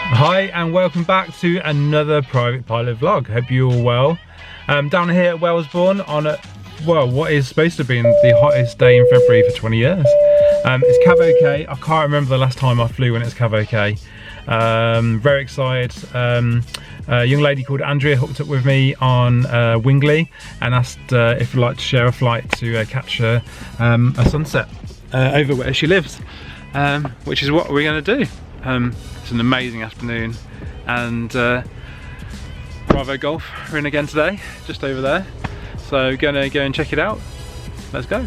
Hi and welcome back to another private pilot vlog. Hope you're all well. Down here at Wellesbourne on what is supposed to be the hottest day in February for 20 years. It's Cav OK. I can't remember the last time I flew when it's Cav OK. Very excited. A young lady called Andrea hooked up with me on Wingley and asked if I'd like to share a flight to catch a sunset over where she lives, which is what we're going to do. It's an amazing afternoon, and Bravo Golf are in again today, just over there. So gonna go and check it out. Let's go.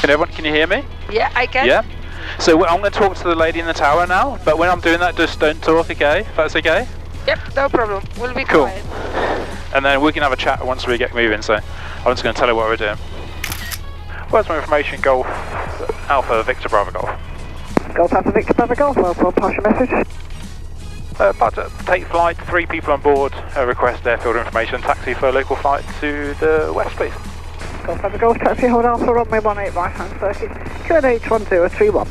Everyone, can you hear me? Yeah, I can. Yeah. So I'm going to talk to the lady in the tower now, but when I'm doing that, just don't talk, okay? If that's okay? Yep, no problem. We'll be cool. Quiet. And then we can have a chat once we get moving, so I'm just going to tell her what we're doing. Where's my information? Golf Alpha Victor Bravo Golf. Golf Alpha Victor Bravo Golf, well, pass your message. About to take flight, 3 people on board, request airfield information, taxi for a local flight to the west, please. Golf Alpha Golf, taxi, hold Alpha, runway 18, right hand circuit, QNH 1031.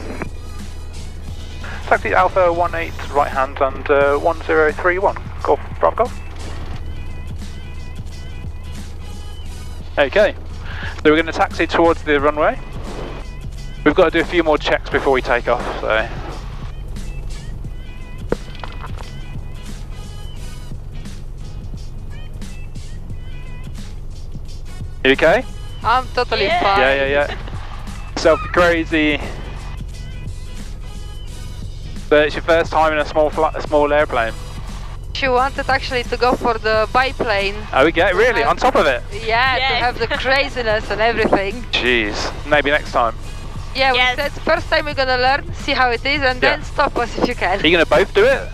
Taxi Alpha 18, right hand and 1031, Golf Bravo Golf. Okay, so we're going to taxi towards the runway. We've got to do a few more checks before we take off, so. You okay? I'm totally fine. Yeah. Self crazy. But it's your first time in a small airplane. She wanted actually to go for the biplane. Oh, we get really on top of it. Yeah, to have the craziness and everything. Jeez, maybe next time. Yeah, we said first time we're gonna learn, see how it is, and then stop us if you can. Are you gonna both do it?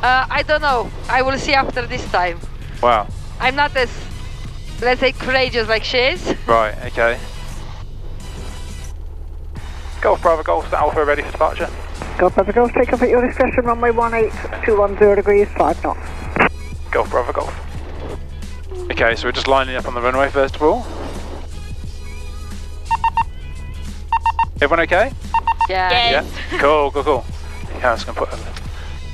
I don't know. I will see after this time. Wow. I'm not as, let's say, courageous like she is. Right. Okay. Golf Bravo Golf Alpha ready for departure. Golf Bravo Golf, take off at your discretion, runway 18, 210 degrees, 5 knots. Golf Bravo Golf. Okay, so we're just lining up on the runway first of all. Everyone okay? Yeah. Yes. Yeah. Cool. Okay, I'm just going to put a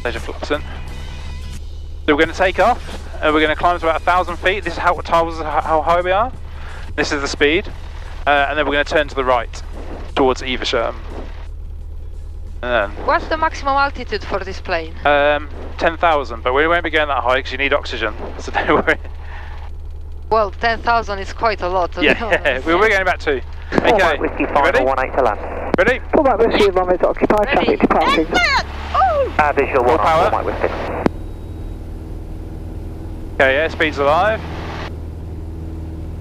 laser flaps in. So we're going to take off, and we're going to climb to about 1,000 feet. This is how high we are. This is the speed, and then we're going to turn to the right towards Evesham. And then, what's the maximum altitude for this plane? 10,000, but we won't be going that high because you need oxygen. So don't worry. Well, 10,000 is quite a lot. To be honest. We're going about 2. Okay, Whiskey ready? 18 to land. Ready? Full back whiskey, runway to occupy, traffic departing. Visual 1 power. Full back whiskey. Okay, airspeed's alive.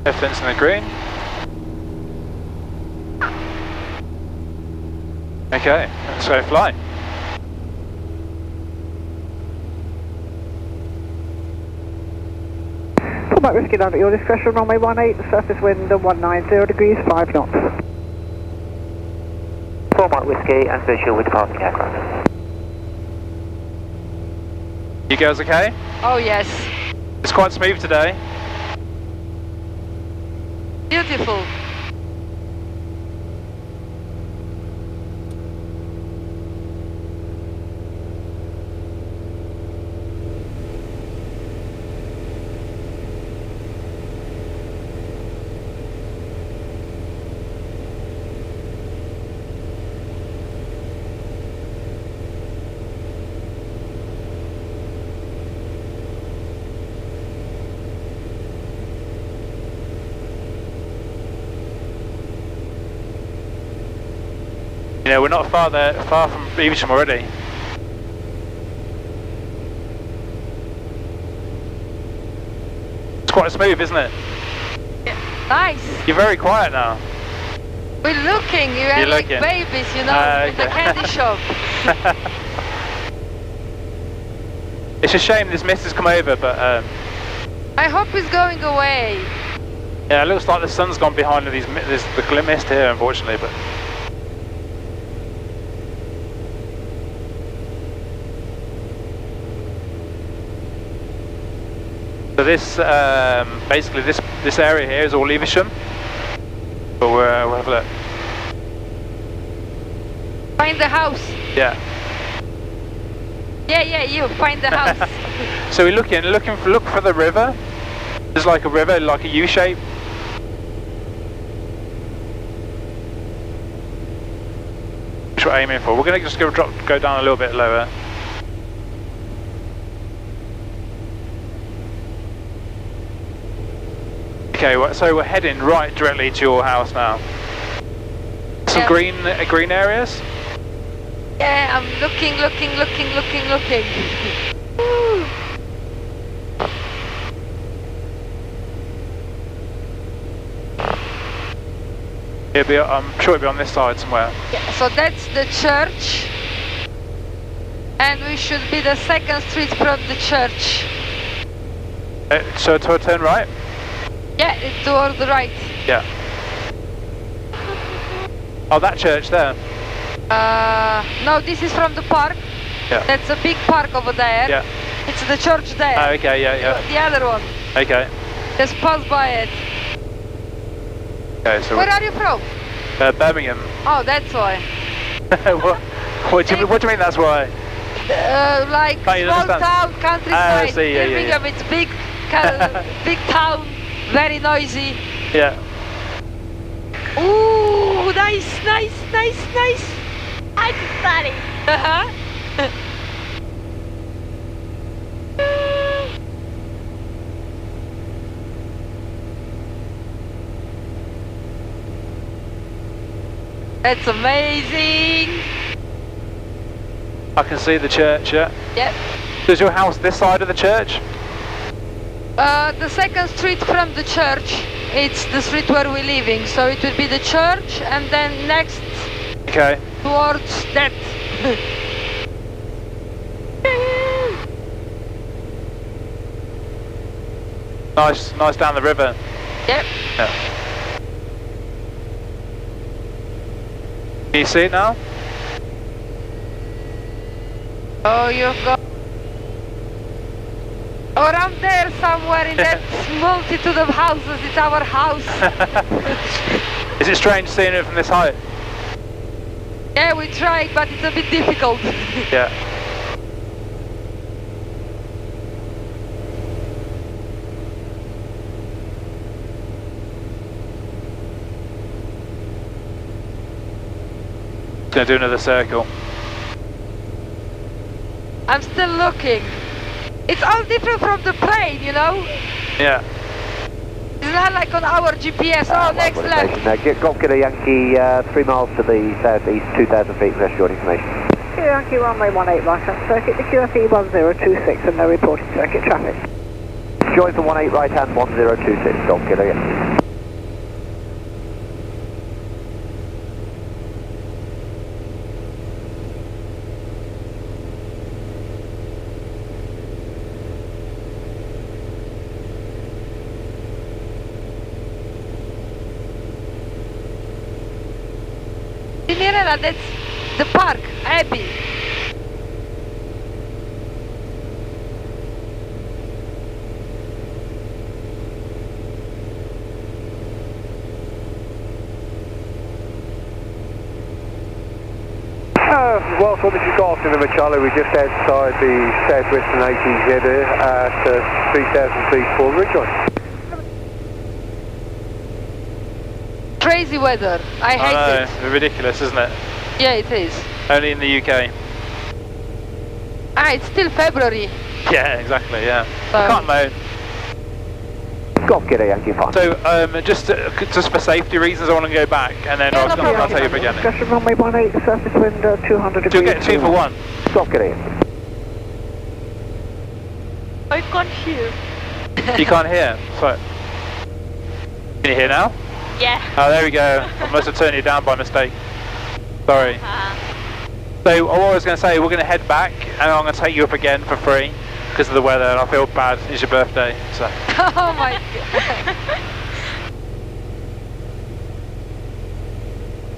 Everything's in the green. Okay, let's go fly. Full back whiskey down at your discretion, runway 18, surface wind 190 degrees, 5 knots. Full back whiskey and visual with departing aircraft. You girls okay? Oh yes. It's quite smooth today. Beautiful. You know, we're not far from Evesham already. It's quite smooth, isn't it? Nice. You're very quiet now. We're looking. You're like looking. babies, you know, in the candy shop. It's a shame this mist has come over, but I hope it's going away. yeah, it looks like the sun's gone behind the mist here, unfortunately. But so this basically this area here is all Evesham. But we'll have a look. Find the house. Yeah. Yeah, you find the house. So we're look for the river. There's like a river, like a U shape. Which we're aiming for. We're gonna just go down a little bit lower. Okay, so we're heading right directly to your house now. Some green areas. Yeah, I'm looking. I'm sure it'll be on this side somewhere. Yeah, so that's the church. And we should be the second street from the church. So to turn right? Yeah, toward the right. Yeah. Oh, that church there? No, this is from the park. Yeah. That's a big park over there. Yeah. It's the church there. Oh, okay, yeah. The other one. Okay. Just pass by it. Okay, so where are you from? Birmingham. Oh, that's why. what do you mean that's why? Like small town, countryside. I see, Birmingham, it's big, big town, very noisy. Yeah. Ooh, nice. I can study. That's amazing. I can see the church, yeah. Yep. Is your house this side of the church? The second street from the church, it's the street where we're living, so it will be the church and then next towards that. Nice down the river. Yep. Yeah. Can you see it now? Oh, you've got around there somewhere in that multitude of houses. It's our house. Is it strange seeing it from this height? Yeah, we tried, but it's a bit difficult. Yeah. Gonna do another circle. I'm still looking. It's all different from the plane, you know? Yeah. It's not like on our GPS. Oh, next left. Get Golf Kilo Yankee 3 miles to the southeast, 2,000 feet, rest your information. Kilo Yankee runway 18 right hand circuit, the QFE 1026 and no reported circuit traffic. Join for 18 right hand 1026, Golf Kilo Yankee. Mirela, that's the park, Abbey. Wellesbourne, this is Golf November Charlie. We're just outside the southwestern ATZ at 3,000 feet for rejoin. Crazy weather. I hate it. It's ridiculous, isn't it? Yeah, it is. Only in the UK. Ah, it's still February. Yeah, exactly, yeah. I can't moan. Golf Kilo Yankee 5. So, just for safety reasons, I want to go back, and then I'll tell you again. Discussion runway 18, surface wind 200 degrees. You'll get 2 for 1. Golf Kilo Yankee. I can't hear. You can't hear? So, can you hear now? Yeah. Oh, there we go. I must have turned you down by mistake. Sorry. So what I was going to say, we're going to head back, and I'm going to take you up again for free. because of the weather, and I feel bad. It's your birthday, so. Oh my god.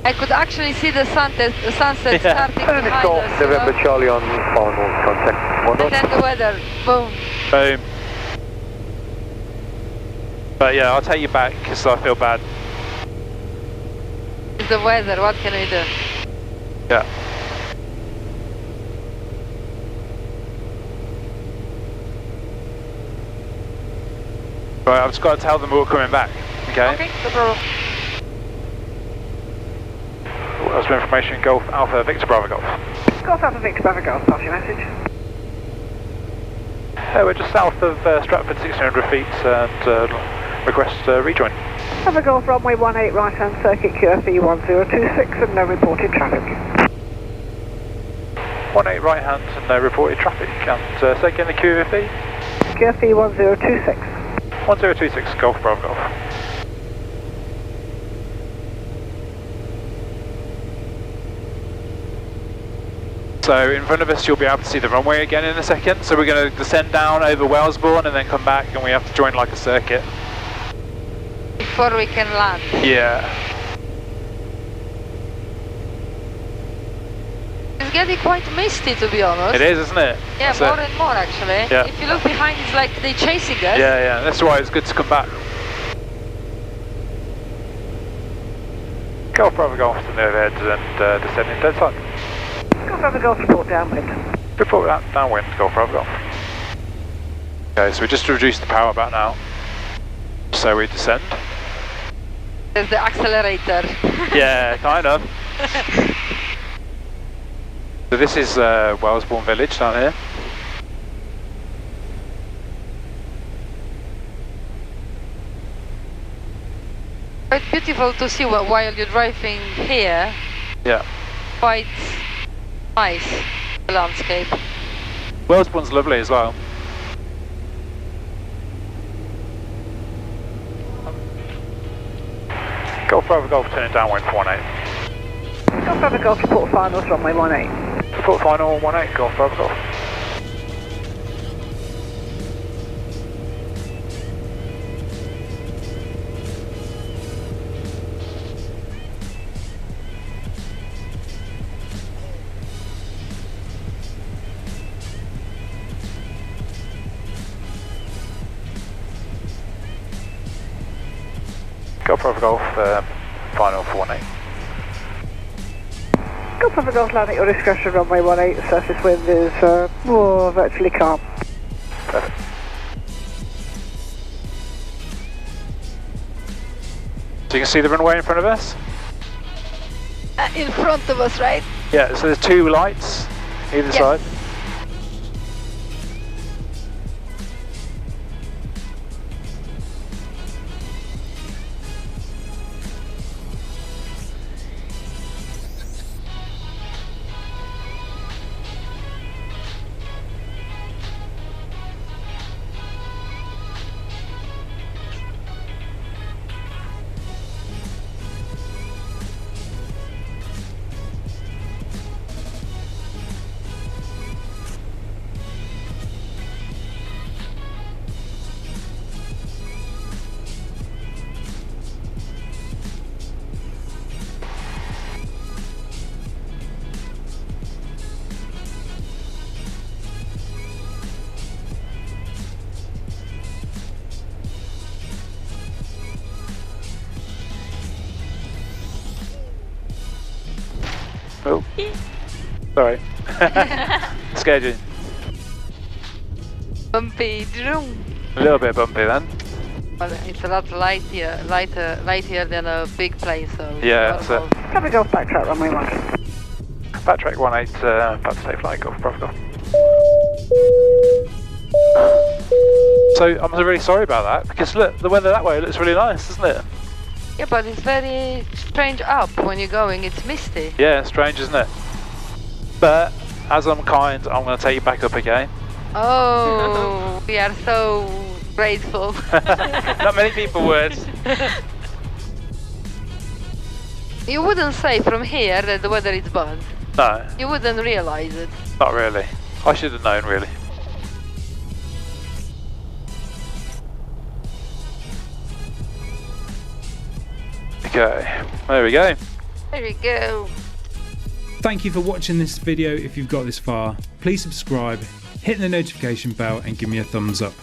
I could actually see the sunset starting behind us. November Charlie on final contact. And then the weather, boom. Boom. But yeah, I'll take you back because I feel bad. It's the weather, what can we do? Yeah. Right, I've just got to tell them we're coming back, okay? Okay, no problem. What's the information? Golf Alpha Victor Bravo Golf. Golf Alpha Victor Bravo Golf, pass your message. We're just south of Stratford, 1600 feet, and request rejoin. Alpha Golf runway 18 right hand circuit QFE 1026 and no reported traffic. 18 right hand and no reported traffic, and say again the QFE? QFE 1026. 1026 Golf Bravo Golf. So in front of us you'll be able to see the runway again in a second, so we're going to descend down over Wellesbourne and then come back, and we have to join like a circuit. Before we can land. Yeah. It's getting quite misty, to be honest. It is, isn't it? Yeah, That's more it. and more actually. Yeah. If you look behind, it's like they're chasing us. Yeah, yeah, that's why it's good to come back. Golf Bravo Golf to the overhead and descending dead side. Golf Bravo Golf report downwind. Report downwind, Golf Bravo Golf. Okay, so we just reduced the power back now. So we descend. There's the accelerator. Yeah, kind of. So this is Wellesbourne Village down here. Quite beautiful to see while you're driving here. Yeah. Quite nice, the landscape. Wellesbourne's lovely as well. Golf Bravo Golf turning downwind for 18. Golf Bravo Golf report finals runway 18. Report final 18, Golf Bravo Golf. Golf Bravo Golf, final for 18. Golf Bravo Golf land at your discretion runway 18. Surface wind is virtually calm. Perfect. So you can see the runway in front of us? In front of us, right? Yeah, so there's two lights either side. Oh, sorry. Scared you. Bumpy drum. A little bit bumpy then. Well, it's a lot lighter than a big plane, so... Yeah, that's it. Bravo Golf backtrack runway 1. Backtrack 18, about to take flight, Golf Bravo Golf. So I'm really sorry about that, because look, the weather that way looks really nice, doesn't it? Yeah, but it's very strange up when you're going, it's misty. Yeah, strange, isn't it? But, as I'm kind, I'm going to take you back up again. Oh, we are so grateful. Not many people would. You wouldn't say from here that the weather is bad. No. You wouldn't realize it. Not really. I should have known, really. Okay, there we go. There we go. Thank you for watching this video. If you've got this far, please subscribe, hit the notification bell and give me a thumbs up.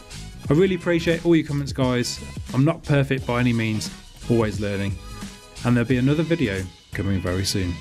I really appreciate all your comments, guys. I'm not perfect by any means, always learning. And there'll be another video coming very soon.